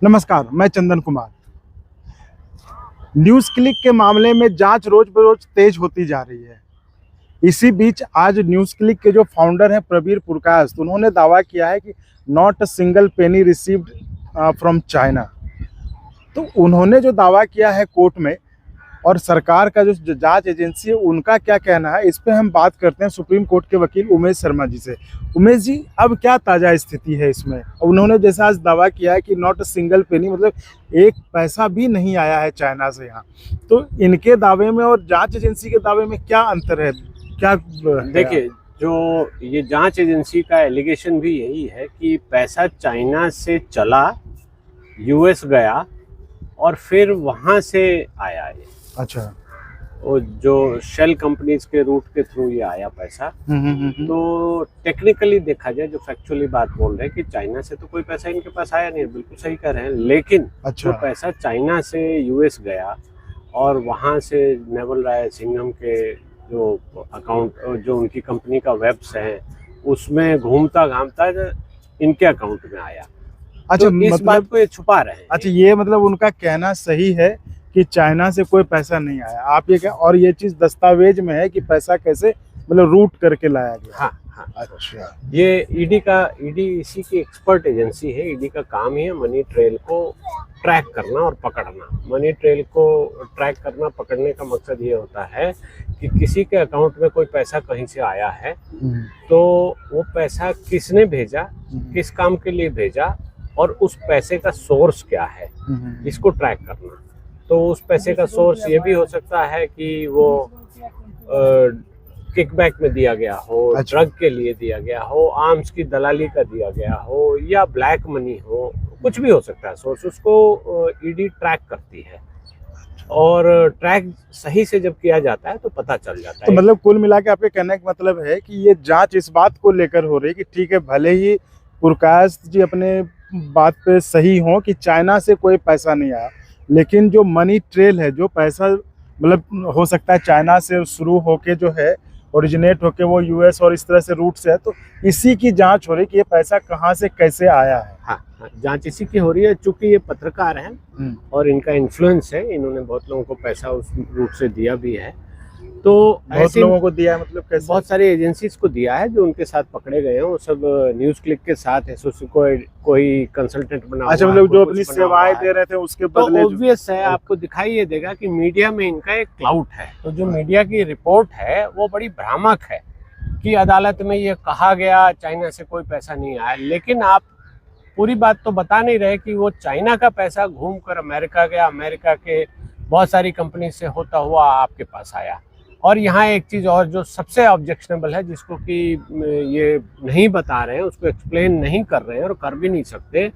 नमस्कार, मैं Chandan Kumar. News click के मामले में जांच रोज बरोज तेज होती जा रही है। इसी बीच आज न्यूज़ क्लिक के जो फाउंडर हैं प्रवीर पुरकायस्थ, उन्होंने दावा किया है कि not a single penny received from China. तो उन्होंने जो दावा किया है कोर्ट में, और सरकार का जो जांच एजेंसी है उनका क्या कहना है, इस पे हम बात करते हैं सुप्रीम कोर्ट के वकील उमेश शर्मा जी से। उमेश जी, अब क्या ताज़ा स्थिति है इसमें? उन्होंने जैसा आज दावा किया है कि नॉट अ सिंगल पेनी, मतलब एक पैसा भी नहीं आया है चाइना से यहाँ, तो इनके दावे में और जांच एजेंसी के दावे में क्या अंतर है? क्या देखिए, जो ये जांच एजेंसी का एलिगेशन भी यही है कि पैसा चाइना से चला, यूएस गया और फिर वहां से आया ये। अच्छा। और जो शेल कंपनीज के रूट के थ्रू ये आया पैसा। तो टेक्निकली देखा जाए, जो फैक्चुअली बात बोल रहे हैं कि चाइना से तो कोई पैसा इनके पास आया नहीं है, बिल्कुल सही कह रहे हैं। लेकिन अच्छा। जो पैसा चाइना से यूएस गया और वहां से नेवल राय सिंघम के जो अकाउंट, जो उनकी कंपनी का वेब्स है, उसमें घूमता घामता इनके अकाउंट में आया। अच्छा, तो इस बात को ये छुपा रहे हैं। अच्छा, ये मतलब उनका कहना सही है कि चाइना से कोई पैसा नहीं आया। आप ये क्या, और ये चीज दस्तावेज में है कि पैसा कैसे मतलब रूट करके लाया गया? हाँ हाँ। अच्छा। ये ईडी इसी की एक्सपर्ट एजेंसी है। ईडी का काम ही है मनी ट्रेल को ट्रैक करना और पकड़ना। मनी ट्रेल को ट्रैक करना, पकड़ने का मकसद ये होता है कि किसी के अकाउंट में कोई पैसा कहीं से आया है तो वो पैसा किसने भेजा, किस काम के लिए भेजा और उस पैसे का सोर्स क्या है, इसको ट्रैक करना। तो उस पैसे का सोर्स ये भी हो सकता है कि वो किकबैक में दिया गया हो, अच्छा। ड्रग के लिए दिया गया हो, आर्म्स की दलाली का दिया गया हो, या ब्लैक मनी हो, कुछ भी हो सकता है सोर्स। उसको ईडी ट्रैक करती है और ट्रैक सही से जब किया जाता है तो पता चल जाता है। तो मतलब कुल मिला के आपके कहने का मतलब है कि ये जांच इस बात को लेकर हो रही है कि ठीक है, भले ही पुरकायस्थ जी अपने बात पे सही हो कि चाइना से कोई पैसा नहीं आया, लेकिन जो मनी ट्रेल है, जो पैसा मतलब हो सकता है चाइना से शुरू होके जो है ओरिजिनेट होके वो यूएस और इस तरह से रूट से है, तो इसी की जांच हो रही कि ये पैसा कहाँ से कैसे आया है। हाँ, जांच इसी की हो रही है। चूंकि ये पत्रकार हैं और इनका इन्फ्लुएंस है, इन्होंने बहुत लोगों को पैसा उस रूट से दिया भी है। तो बहुत लोगों को दिया है, मतलब कैसे? बहुत सारी एजेंसीज को दिया है जो उनके साथ पकड़े गए हैं। वो सब न्यूज़ क्लिक के साथ एसोसी कोई कंसल्टेंट बना। अच्छा, मतलब जो अपनी सेवाएं दे रहे थे उसके बदले। तो ऑब्वियस है, आपको दिखाई ये देगा कि मीडिया में इनका एक क्लाउट है। तो जो मीडिया की रिपोर्ट है वो बड़ी भ्रामक है कि अदालत में ये कहा गया चाइना से कोई पैसा नहीं आया, लेकिन आप पूरी बात तो बता नहीं रहे कि वो चाइना का पैसा घूम कर अमेरिका गया, अमेरिका के बहुत सारी कंपनी से होता हुआ आपके पास आया। और यहाँ एक चीज़ और जो सबसे ऑब्जेक्शनेबल है, जिसको कि ये नहीं बता रहे हैं, उसको एक्सप्लेन नहीं कर रहे हैं और कर भी नहीं सकते,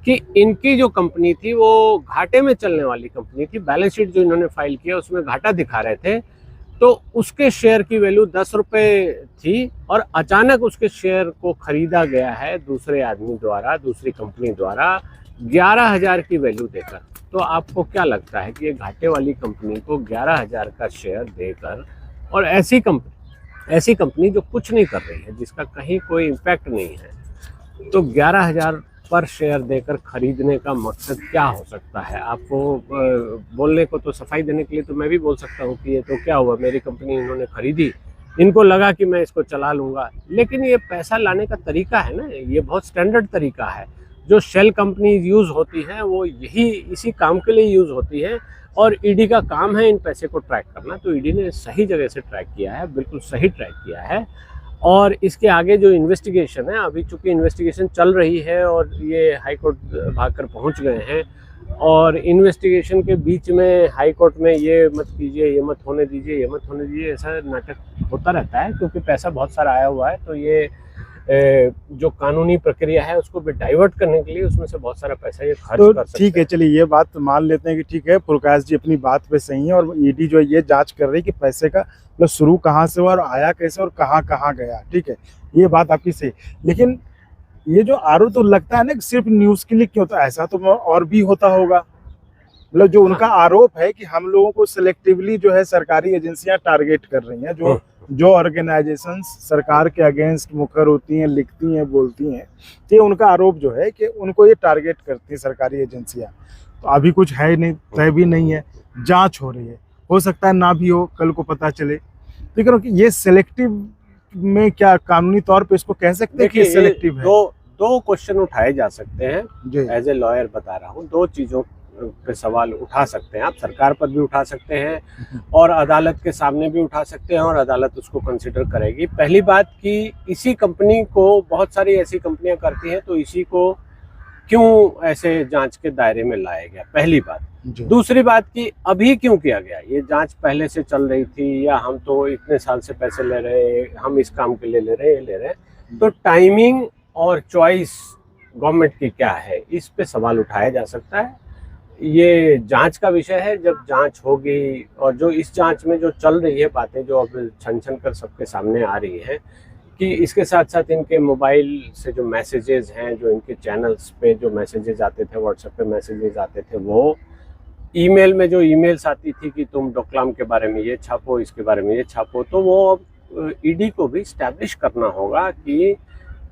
कि इनकी जो कंपनी थी वो घाटे में चलने वाली कंपनी थी। बैलेंस शीट जो इन्होंने फाइल किया उसमें घाटा दिखा रहे थे। तो उसके शेयर की वैल्यू 10 रुपये थी और अचानक उसके शेयर को खरीदा गया है दूसरे आदमी द्वारा, दूसरी कंपनी द्वारा 11,000 की वैल्यू देकर। तो आपको क्या लगता है कि ये घाटे वाली कंपनी को 11,000 का शेयर देकर, और ऐसी कंपनी जो कुछ नहीं कर रही है, जिसका कहीं कोई इम्पैक्ट नहीं है, तो 11,000 पर शेयर देकर खरीदने का मकसद क्या हो सकता है? आपको बोलने को तो, सफाई देने के लिए तो मैं भी बोल सकता हूँ कि ये तो क्या हुआ, मेरी कंपनी इन्होंने खरीदी, इनको लगा कि मैं इसको चला लूँगा। लेकिन ये पैसा लाने का तरीका है ना, ये बहुत स्टैंडर्ड तरीका है। जो शेल कंपनी यूज़ होती हैं वो इसी काम के लिए यूज़ होती है, और ईडी का काम है इन पैसे को ट्रैक करना। तो ईडी ने सही जगह से ट्रैक किया है, बिल्कुल सही ट्रैक किया है। और इसके आगे जो इन्वेस्टिगेशन है, अभी चूंकि इन्वेस्टिगेशन चल रही है और ये हाई कोर्ट भागकर पहुंच गए हैं, और इन्वेस्टिगेशन के बीच में हाई कोर्ट में ये मत कीजिए, ये मत होने दीजिए, ये मत होने दीजिए, ऐसा नाटक होता रहता है क्योंकि पैसा बहुत सारा आया हुआ है। तो ये जो कानूनी प्रक्रिया है उसको भी डाइवर्ट करने के लिए उसमें से बहुत सारा पैसा ये खर्च कर सकते हैं। ठीक है, चलिए ये बात मान लेते हैं कि ठीक है, पुरकायस्थ जी अपनी बात पे सही है और ईडी जो ये जांच कर रही है कि पैसे का मतलब शुरू कहाँ से हुआ और आया कैसे और कहाँ कहाँ गया। ठीक है, ये बात आपकी सही। लेकिन ये जो आरोप तो लगता है ना कि सिर्फ न्यूज़ क्लिक क्यों होता है, ऐसा तो और भी होता होगा। मतलब जो उनका आरोप है कि हम लोगों को सिलेक्टिवली जो है सरकारी एजेंसियां टारगेट कर रही हैं, जो जो ऑर्गेनाइजेशंस सरकार के अगेंस्ट मुखर होती हैं, लिखती हैं, बोलती हैं, तो ये उनका आरोप जो है कि उनको ये टारगेट करती हैं सरकारी एजेंसियां। तो अभी कुछ है नहीं, तय भी नहीं है, जांच हो रही है, हो सकता है ना भी हो, कल को पता चले। लेकिन ये सेलेक्टिव में क्या कानूनी तौर पे इसको कह सकते हैं कि सेलेक्टिव है? दो क्वेश्चन उठाए जा सकते हैं। जी। एज ए लॉयर बता रहा हूँ, दो चीजों पे सवाल उठा सकते हैं आप। सरकार पर भी उठा सकते हैं और अदालत के सामने भी उठा सकते हैं और अदालत उसको कंसिडर करेगी। पहली बात कि इसी कंपनी को बहुत सारी ऐसी कंपनियां करती हैं, तो इसी को क्यों ऐसे जांच के दायरे में लाया गया, पहली बात। दूसरी बात कि अभी क्यों किया गया, ये जांच पहले से चल रही थी या हम तो इतने साल से पैसे ले रहे हैं, हम इस काम के लिए ले रहे हैं। तो टाइमिंग और चॉइस गवर्नमेंट की क्या है, इस पे सवाल उठाया जा सकता है। ये जांच का विषय है, जब जांच होगी। और जो इस जांच में जो चल रही है बातें, जो अब छन छन कर सबके सामने आ रही है, कि इसके साथ साथ इनके मोबाइल से जो मैसेजेस हैं, जो इनके चैनल्स पे जो मैसेजेस आते थे, व्हाट्सएप पे मैसेजेस आते थे, वो ईमेल में जो ईमेल्स आती थी कि तुम डोकलाम के बारे में ये छापो, इसके बारे में ये छापो, तो वो ईडी को भी स्टैब्लिश करना होगा कि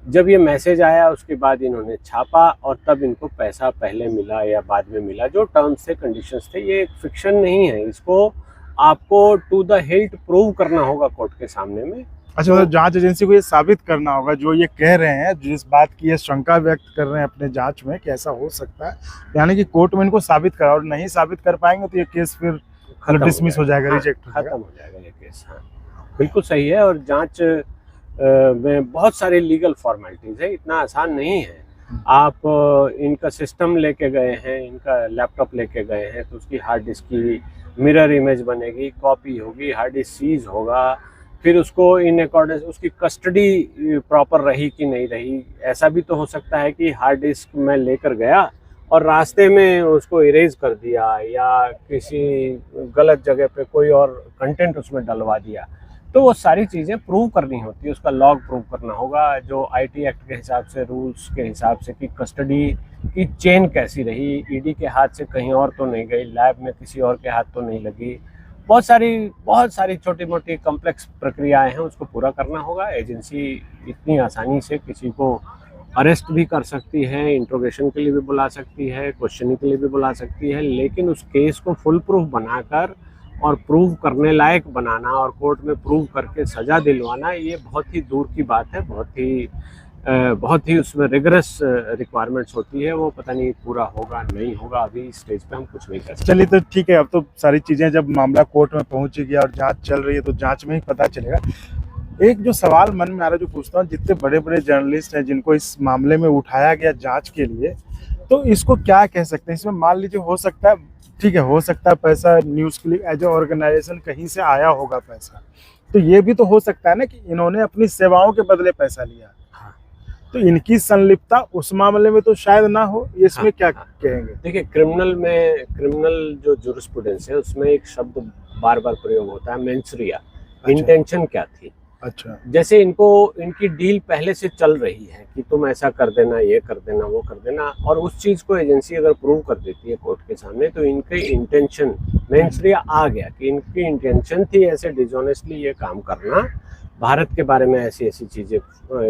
जब ये मैसेज आया उसके बाद इन्होंने छापा और तब इनको पैसा पहले मिला या बाद में मिला। जो टर्म्स थे, कंडीशंस थे, ये एक फिक्शन नहीं है। इसको आपको टू द हिल्ट प्रूव करना होगा कोर्ट के सामने में। अच्छा, मतलब जांच एजेंसी को ये साबित करना होगा, जो ये कह रहे हैं, जिस बात की ये शंका व्यक्त कर रहे हैं अपने जांच में कि ऐसा हो सकता है, यानी कि कोर्ट में इनको साबित करा, और नहीं साबित कर पाएंगे तो ये केस फिर डिसमिस हो जाएगा, रिजेक्ट हो जाएगा, खत्म हो जाएगा ये केस। हाँ, बिल्कुल सही है। और जांच में बहुत सारी लीगल फॉर्मेलिटीज है, इतना आसान नहीं है। आप इनका सिस्टम लेके गए हैं, इनका लैपटॉप लेके गए हैं, तो उसकी हार्ड डिस्क की मिरर इमेज बनेगी, कॉपी होगी, हार्ड डिस्क सीज होगा, फिर उसको इन अकॉर्डेंस उसकी कस्टडी प्रॉपर रही कि नहीं रही। ऐसा भी तो हो सकता है कि हार्ड डिस्क मैं लेकर गया और रास्ते में उसको इरेज कर दिया या किसी गलत जगह पे कोई और कंटेंट उसमें डलवा दिया। तो वो सारी चीज़ें प्रूव करनी होती है, उसका लॉग प्रूव करना होगा, जो आईटी एक्ट के हिसाब से, रूल्स के हिसाब से, कि कस्टडी की चेन कैसी रही, ईडी के हाथ से कहीं और तो नहीं गई, लैब में किसी और के हाथ तो नहीं लगी। बहुत सारी छोटी मोटी कॉम्प्लेक्स प्रक्रियाएं हैं, उसको पूरा करना होगा। एजेंसी इतनी आसानी से किसी को अरेस्ट भी कर सकती है, इंट्रोगेशन के लिए भी बुला सकती है, क्वेश्चनिंग के लिए भी बुला सकती है, लेकिन उस केस को फुल प्रूफ बनाकर और प्रूव करने लायक बनाना और कोर्ट में प्रूव करके सज़ा दिलवाना, ये बहुत ही दूर की बात है। बहुत ही उसमें रिगरस रिक्वायरमेंट्स होती है। वो पता नहीं पूरा होगा नहीं होगा, अभी इस स्टेज पे हम कुछ नहीं कर सकते। चलिए, तो ठीक है, अब तो सारी चीज़ें, जब मामला कोर्ट में पहुंच गया और जांच चल रही है तो जांच में ही पता चलेगा। एक जो सवाल मन में आ रहा है, जो पूछता हूँ, जितने बड़े बड़े जर्नलिस्ट हैं जिनको इस मामले में उठाया गया जांच के लिए, तो इसको क्या कह सकते हैं? इसमें मान लीजिए हो सकता है, ठीक है, हो सकता है पैसा news click as a organisation कहीं से आया होगा पैसा, तो ये भी तो हो सकता है ना कि इन्होंने अपनी सेवाओं के बदले पैसा लिया। तो इनकी संलिप्तता उस मामले में तो शायद ना हो, इसमें क्या कहेंगे? देखिए, क्रिमिनल जो जुरिस्प्रूडेंस है उसमें एक शब्द बार बार प्रयोग होता है, मेंसरिया। इंटेंशन क्या थी? अच्छा, जैसे इनकी डील पहले से चल रही है कि तुम ऐसा कर देना, ये कर देना, वो कर देना, और उस चीज को एजेंसी अगर प्रूव कर देती है कोर्ट के सामने, तो इनके इंटेंशन मेंसरिया आ गया कि इनकी इंटेंशन थी ऐसे डिसऑनेस्टली ये काम करना, भारत के बारे में ऐसी चीजें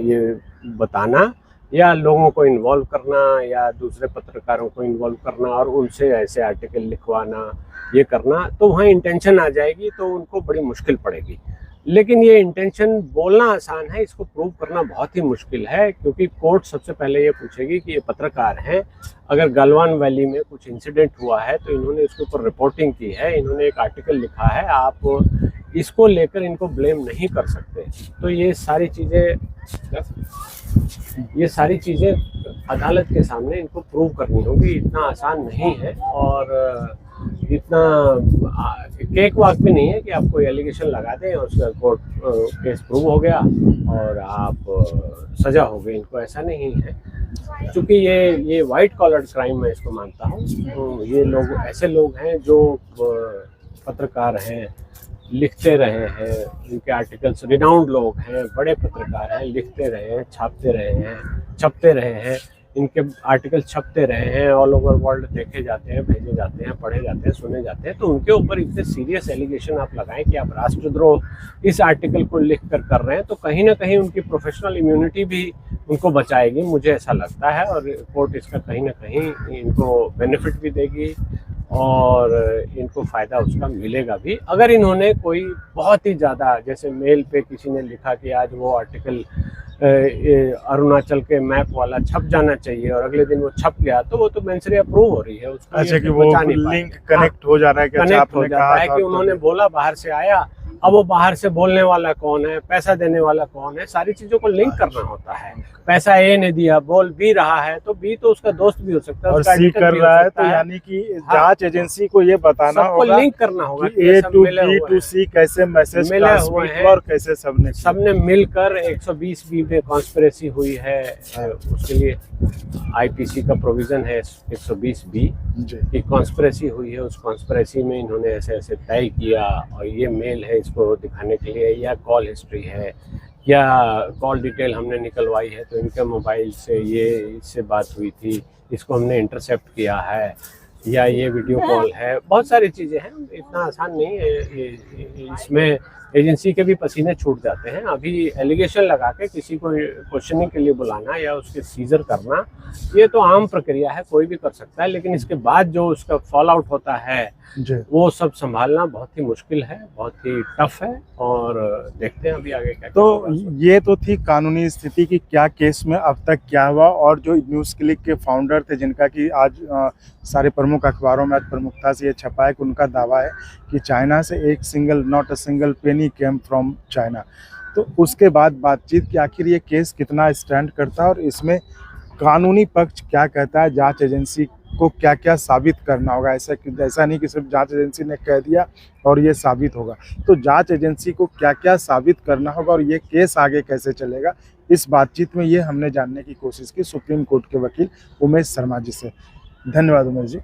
ये बताना, या लोगों को इन्वॉल्व करना, या दूसरे पत्रकारों को इन्वॉल्व करना और उनसे ऐसे आर्टिकल लिखवाना, ये करना। तो वहाँ इंटेंशन आ जाएगी, तो उनको बड़ी मुश्किल पड़ेगी। लेकिन ये इंटेंशन बोलना आसान है, इसको प्रूव करना बहुत ही मुश्किल है, क्योंकि कोर्ट सबसे पहले ये पूछेगी कि ये पत्रकार हैं, अगर गलवान वैली में कुछ इंसिडेंट हुआ है तो इन्होंने इसके ऊपर रिपोर्टिंग की है, इन्होंने एक आर्टिकल लिखा है, आप इसको लेकर इनको ब्लेम नहीं कर सकते। तो ये सारी चीज़ें अदालत के सामने इनको प्रूव करनी होगी। इतना आसान नहीं है और इतना केक वाक भी नहीं है कि आप कोई एलिगेशन लगा दें और उसका कोर्ट केस प्रूव हो गया और आप सजा हो गई। इनको ऐसा नहीं है, क्योंकि ये वाइट कॉलर क्राइम मैं इसको मानता हूँ। तो ये लोग ऐसे लोग हैं जो पत्रकार हैं, लिखते रहे हैं, इनके आर्टिकल्स, रिनाउंड लोग हैं, बड़े पत्रकार हैं, लिखते रहे हैं, छापते रहे हैं, छपते रहे हैं, इनके आर्टिकल छपते रहे हैं, ऑल ओवर वर्ल्ड देखे जाते हैं, भेजे जाते हैं, पढ़े जाते हैं, सुने जाते हैं, तो उनके ऊपर इतने सीरियस एलिगेशन आप लगाएं कि आप राष्ट्रद्रोह इस आर्टिकल को लिख कर रहे हैं, तो कहीं ना कहीं उनकी प्रोफेशनल इम्यूनिटी भी उनको बचाएगी, मुझे ऐसा लगता है। और कोर्ट इसका कहीं ना कहीं इनको बेनिफिट भी देगी और इनको फ़ायदा उसका मिलेगा भी। अगर इन्होंने कोई बहुत ही ज़्यादा, जैसे मेल पे किसी ने लिखा कि आज वो आर्टिकल अरुणाचल के मैप वाला छप जाना चाहिए और अगले दिन वो छप गया, तो वो तो मेंशरी अप्रूव हो रही है उसको। अच्छा, कि वो लिंक कनेक्ट हो जा रहा है कि कनेक्ट हो जाता है कि उन्होंने बोला बाहर से आया, अब वो बाहर से बोलने वाला कौन है, पैसा देने वाला कौन है, सारी चीजों को लिंक करना होता है। पैसा ए ने दिया, बोल बी रहा है, तो बी तो उसका दोस्त भी हो सकता है, और सी कर रहा है, तो यानी कि जांच एजेंसी को ये बताना होगा, लिंक करना होगा कि ए टू बी टू सी कैसे मैसेज ट्रांसमिट हुआ और कैसे सबने मिलकर 120 बी में कॉन्स्पिरेसी हुई है। उसके लिए आईपीसी का प्रोविजन है 120 बी की कॉन्स्पिरेसी हुई है। उस कॉन्स्पिरेसी में इन्होंने ऐसे ऐसे तय किया और ये मेल है इसको दिखाने के लिए, या कॉल हिस्ट्री है, या कॉल डिटेल हमने निकलवाई है, तो इनके मोबाइल से ये इससे बात हुई थी, इसको हमने इंटरसेप्ट किया है, या ये वीडियो कॉल है। बहुत सारी चीज़ें हैं, इतना आसान नहीं है। इसमें एजेंसी के भी पसीने छूट जाते हैं। अभी एलिगेशन लगा के किसी को क्वेश्चनिंग के लिए बुलाना या उसके सीजर करना, ये तो आम प्रक्रिया है, कोई भी कर सकता है, लेकिन इसके बाद जो उसका फॉल आउट होता है वो सब संभालना बहुत ही मुश्किल है, बहुत ही टफ है। और देखते हैं अभी आगे क्या। तो ये तो थी कानूनी स्थिति की क्या केस में अब तक क्या हुआ, और जो न्यूज़ क्लिक के फाउंडर थे, जिनका कि आज सारे प्रमुख अखबारों में आज प्रमुखता से ये छपा है कि उनका दावा है कि चाइना से एक single, not a single penny came from China. तो उसके बाद बातचीत कि आखिर ये केस कितना स्टैंड करता है और इसमें कानूनी पक्ष क्या कहता है, जांच एजेंसी को क्या क्या साबित करना होगा। ऐसा नहीं कि सिर्फ जांच एजेंसी ने कह दिया और ये साबित होगा, तो जांच एजेंसी को क्या क्या साबित करना होगा और ये केस आगे कैसे चलेगा, इस बातचीत में ये हमने जानने की कोशिश की सुप्रीम कोर्ट के वकील उमेश शर्मा जी से। धन्यवाद उमेश जी।